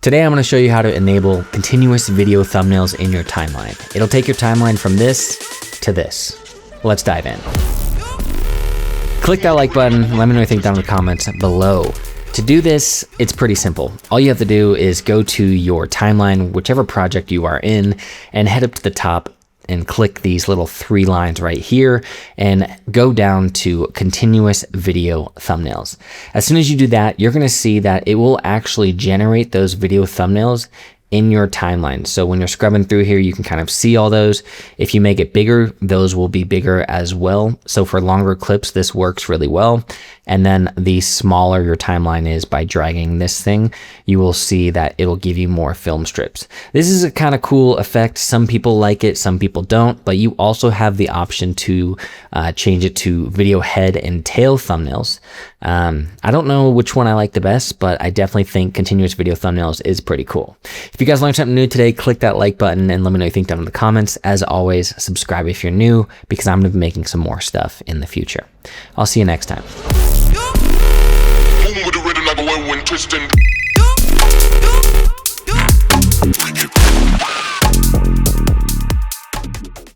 Today I'm going to show you how to enable continuous video thumbnails in your timeline. It'll take your timeline from this to this. Let's dive in. Click that like button, let me know what you think down in the comments below. To do this, it's pretty simple. All you have to do is go to your timeline, whichever project you are in, and head up to the top and click these little 3 lines right here and go down to continuous video thumbnails. As soon as you do that, you're going to see that it will actually generate those video thumbnails in your timeline. So when you're scrubbing through here, you can kind of see all those. If you make it bigger, those will be bigger as well. So for longer clips, this works really well. And then the smaller your timeline is by dragging this thing, you will see that it'll give you more film strips. This is a kind of cool effect. Some people like it, some people don't, but you also have the option to change it to video head and tail thumbnails. I don't know which one I like the best, but I definitely think continuous video thumbnails is pretty cool. If you guys learned something new today, click that like button and let me know what you think down in the comments. As always, subscribe if you're new because I'm going to be making some more stuff in the future. I'll see you next time. With the rhythm like a whirlwind twisting.